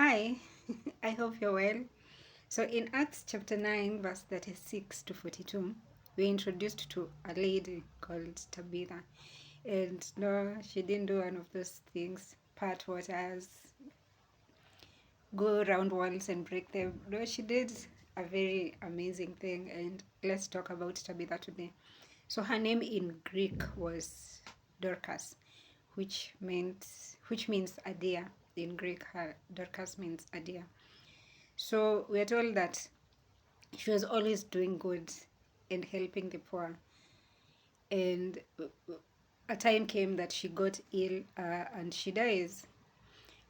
Hi, I hope you're well. So, in Acts chapter 9, verse 36 to 42, we're introduced to a lady called Tabitha. And no, she didn't do one of those things, part waters, go around walls and break them. No, she did a very amazing thing. And let's talk about Tabitha today. So, her name in Greek was Dorcas, which means a deer. In Greek, her Dorcas means a deer. So we're told that she was always doing good and helping the poor. And a time came that she got ill and she dies.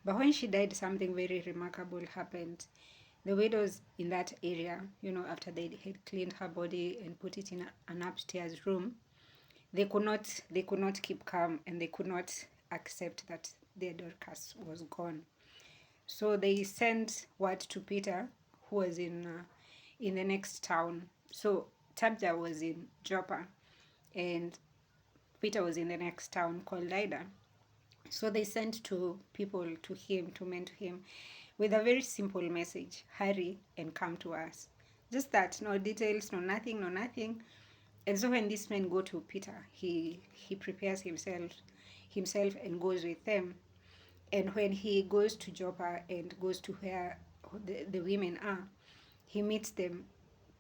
But when she died, something very remarkable happened. The widows in that area, after they had cleaned her body and put it in an upstairs room, they could not keep calm, and they could not accept that their Dorcas was gone. So they sent word to Peter, who was in the next town. So Tabitha was in Joppa, and Peter was in the next town called Lydda. So they sent two men to him, with a very simple message: hurry and come to us. Just that, no details, no nothing, no nothing. And so when these men go to Peter, he prepares himself and goes with them. And when he goes to Joppa and goes to where the women are, he meets them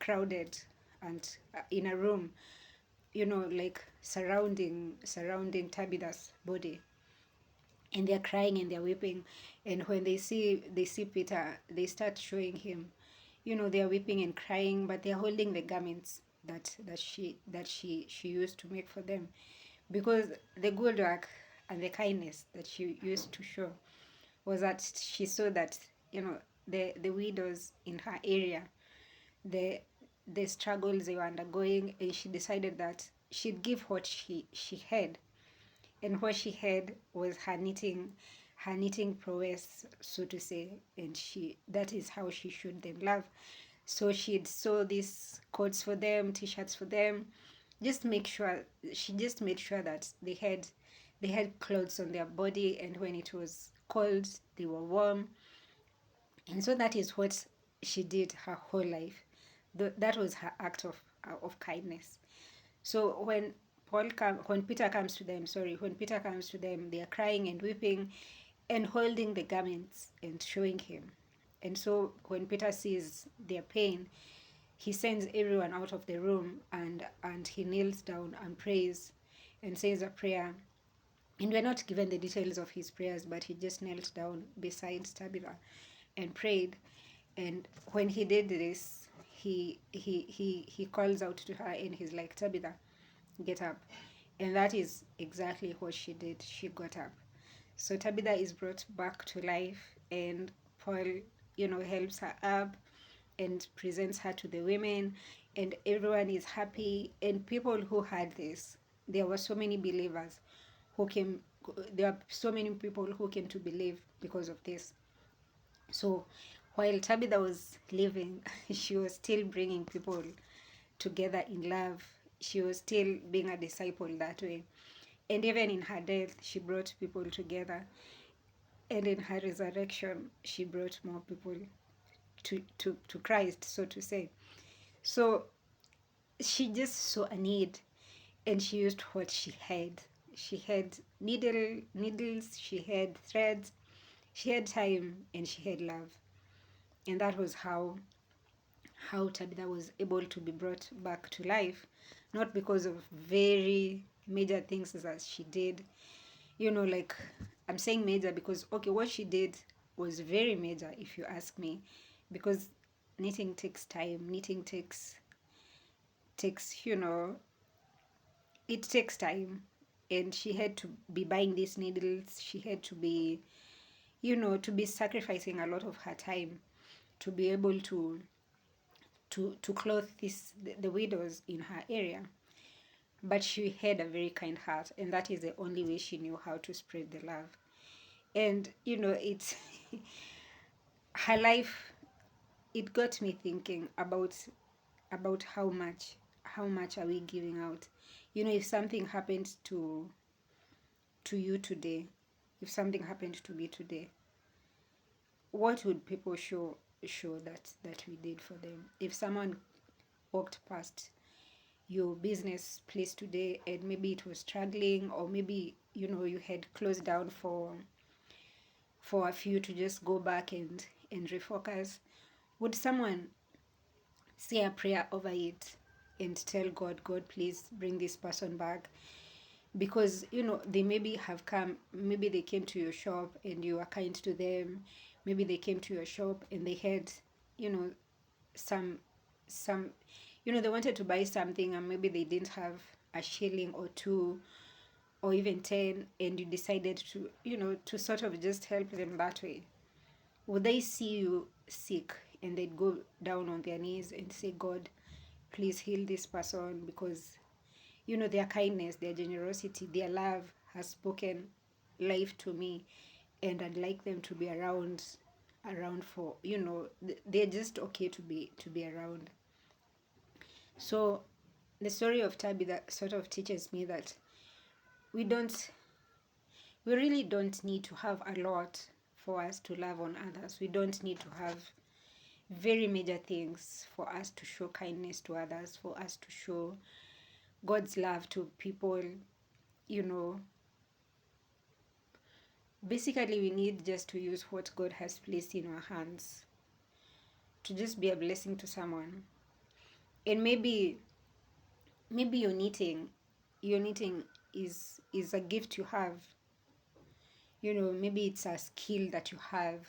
crowded and in a room, like surrounding Tabitha's body, and they're crying and they're weeping. And when they see Peter, they start showing him, they're weeping and crying, but they're holding the garments that she used to make for them, because the good work and the kindness that she used to show was that she saw that, the widows in her area, the the struggles they were undergoing, and she decided that she'd give what she had. And what she had was her knitting prowess, so to say. And she that is how she showed them love. So she'd sew these coats for them, t-shirts for them, just make sure she just made sure that they had clothes on their body, and when it was cold, they were warm. And so that is what she did her whole life. That was her act of kindness. So when Peter comes to them, they are crying and weeping and holding the garments and showing him. And so when Peter sees their pain, he sends everyone out of the room, and he kneels down and prays and says a prayer. And we're not given the details of his prayers, but he just knelt down beside Tabitha and prayed. And when he did this, he calls out to her, and he's like, Tabitha, get up. And that is exactly what she did. She got up. So Tabitha is brought back to life, and Paul, helps her up and presents her to the women, and everyone is happy. And people who had this, there were so many believers who came, there are so many people who came to believe because of this. So while Tabitha was living, she was still bringing people together in love. She was still being a disciple that way. And even in her death, she brought people together. And in her resurrection, she brought more people to Christ, so to say. So she just saw a need, and she used what she had. She had needles, she had threads, she had time, and she had love. And that was how Tabitha was able to be brought back to life, not because of very major things as she did. Like, I'm saying major because, okay, what she did was very major, if you ask me, because knitting takes time. Knitting takes it takes time, and she had to be buying these needles. She had to be sacrificing a lot of her time to be able to clothe the widows in her area. But she had a very kind heart, and that is the only way she knew how to spread the love. And it's her life. It got me thinking about how much are we giving out. If something happened to you today, if something happened to me today, what would people show that we did for them? If someone walked past your business place today and maybe it was struggling, or maybe you had closed down for a few to just go back and refocus, would someone say a prayer over it and tell God, please bring this person back? Because they maybe have come, maybe they came to your shop and you were kind to them. Maybe they came to your shop and they had you know some they wanted to buy something, and maybe they didn't have a shilling or two or even 10, and you decided to sort of just help them that way. Would they see you sick and they'd go down on their knees and say, God, please heal this person? Because their kindness, their generosity, their love has spoken life to me, and I'd like them to be around for they're just okay to be around. So the story of Tabitha sort of teaches me that we don't we really don't need to have a lot for us to love on others. We don't need to have very major things for us to show kindness to others, for us to show God's love to people. you know Basically, we need just to use what God has placed in our hands to just be a blessing to someone. And maybe your knitting is a gift you have. Maybe it's a skill that you have.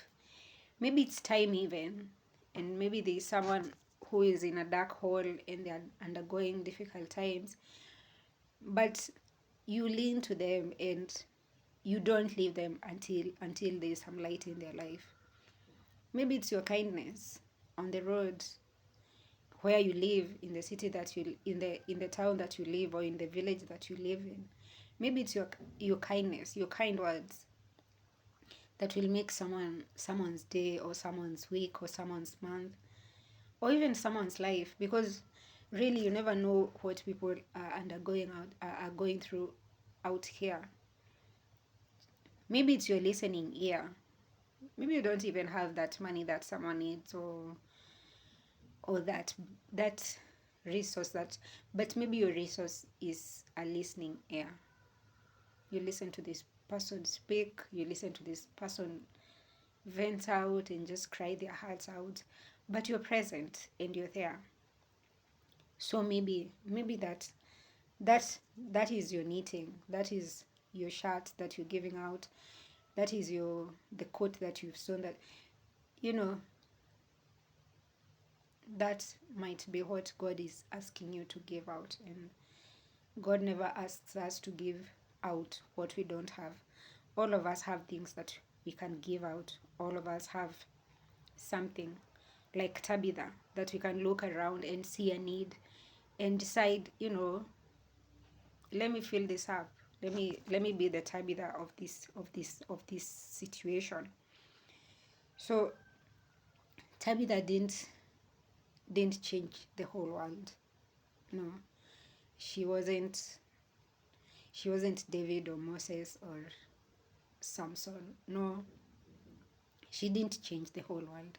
Maybe it's time even. And maybe there's someone who is in a dark hole and they're undergoing difficult times. But you lean to them and you don't leave them until there's some light in their life. Maybe it's your kindness on the road where you live, in the city that you in the town that you live, or in the village that you live in. Maybe it's your kindness, your kind words that will make someone's day, or someone's week, or someone's month, or even someone's life. Because really, you never know what people are are going through out here. Maybe it's your listening ear. Maybe you don't even have that money that someone needs, or that resource, but maybe your resource is a listening ear. You listen to this person speak, you listen to this person vent out and just cry their hearts out, but you're present and you're there. So maybe that is your knitting, that is your shirt that you're giving out, that is the coat that you've sewn, that you know that might be what God is asking you to give out. And God never asks us to give out what we don't have. All of us have things that we can give out. All of us have something like Tabitha that we can look around and see a need and decide, let me fill this up. Let me be the Tabitha of this situation. So Tabitha didn't change the whole world. No. She wasn't David or Moses or Samson. No. She didn't change the whole world.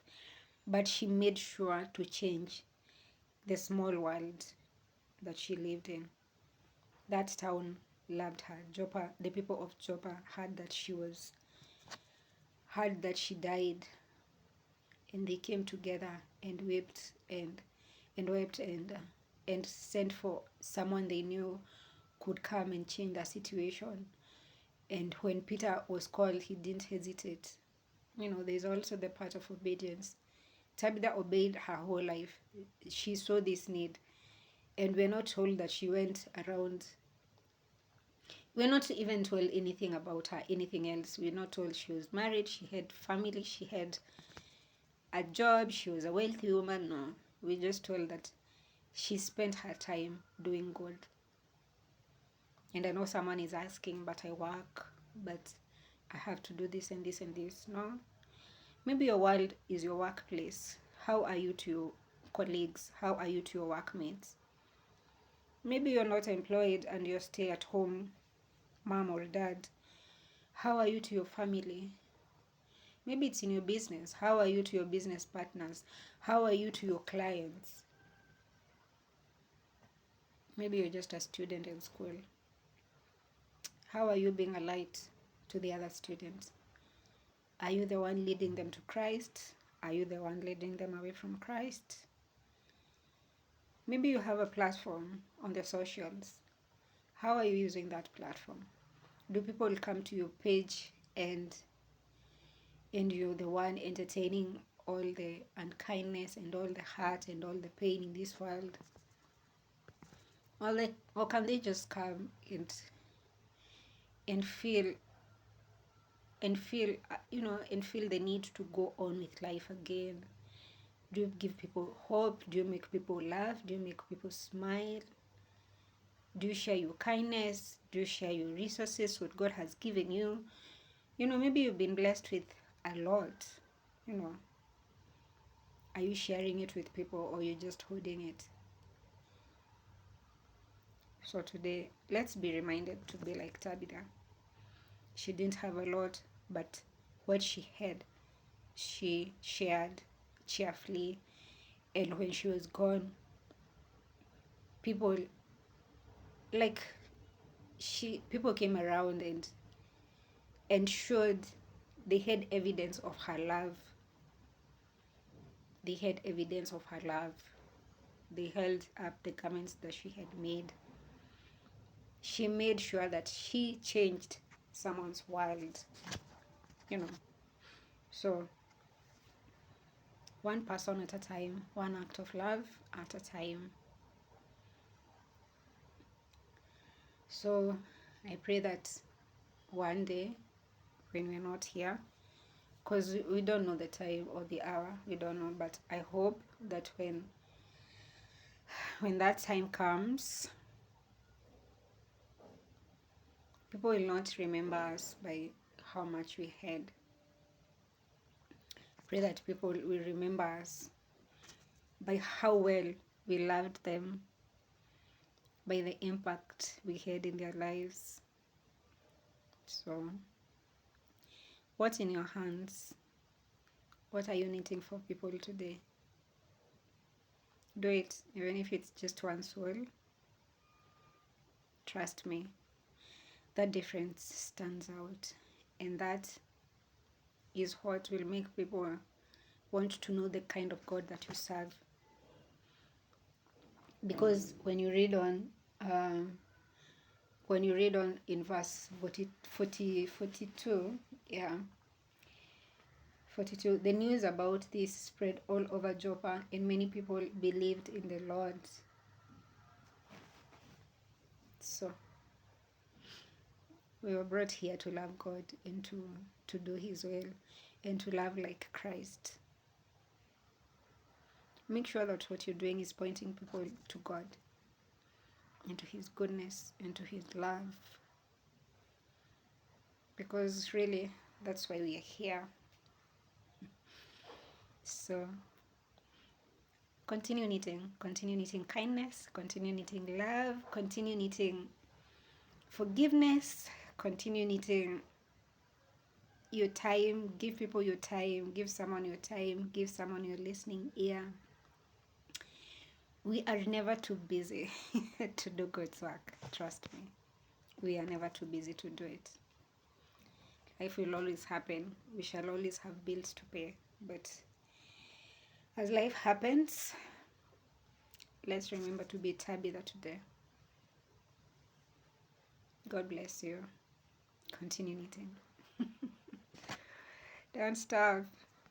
But she made sure to change the small world that she lived in. That town loved her. Joppa, the people of Joppa heard that she died, and they came together and wept and sent for someone they knew could come and change the situation. And when Peter was called, he didn't hesitate. There's also the part of obedience. Tabitha obeyed her whole life. She saw this need, and we're not told that she went around. We're not even told anything about her, anything else. We're not told she was married, she had family, she had a job, she was a wealthy woman. No, we're just told that she spent her time doing good. And I know someone is asking, but I work, but I have to do this and this and this. No, maybe your world is your workplace. How are you to your colleagues? How are you to your workmates? Maybe you're not employed and you're stay at home mom or dad. How are you to your family? Maybe it's in your business. How are you to your business partners? How are you to your clients? Maybe you're just a student in school. How are you being a light to the other students? Are you the one leading them to Christ? Are you the one leading them away from Christ? Maybe you have a platform on the socials. How are you using that platform? Do people come to your page and you're the one entertaining all the unkindness and all the hurt and all the pain in this world? Or can they just come and feel and feel the need to go on with life again? Do you give people hope? Do you make people laugh? Do you make people smile? Do you share your kindness? Do you share your resources, what God has given you? Maybe you've been blessed with a lot. Are you sharing it with people, or you're just holding it? So today, let's be reminded to be like Tabitha. She didn't have a lot, but what she had, she shared cheerfully. And when she was gone, people people came around and showed they had evidence of her love. They had evidence of her love. They held up the comments that she had made. She made sure that she changed someone's world. So one person at a time, one act of love at a time. So I pray that one day when we're not here, because we don't know the time or the hour, we don't know, but I hope that when that time comes, people will not remember us by how much we had. Pray that people will remember us by how well we loved them, by the impact we had in their lives. So, what's in your hands? What are you knitting for people today? Do it, even if it's just one soul. Trust me, that difference stands out, and that is what will make people want to know the kind of God that you serve. Because when you read on in verse 42, 42, the news about this spread all over Joppa, and many people believed in the Lord. So we were brought here to love God and to do His will and to love like Christ. Make sure that what you're doing is pointing people to God and to His goodness and to His love. Because really, that's why we are here. So continue knitting kindness, continue knitting love, continue knitting forgiveness, continue knitting your time. Give people your time, give someone your time, give someone your listening ear. We are never too busy to do God's work. Trust me, we are never too busy to do it. Life will always happen. We shall always have bills to pay, but as life happens, let's remember to be Tabitha today. God bless you. Continue knitting. Don't stop.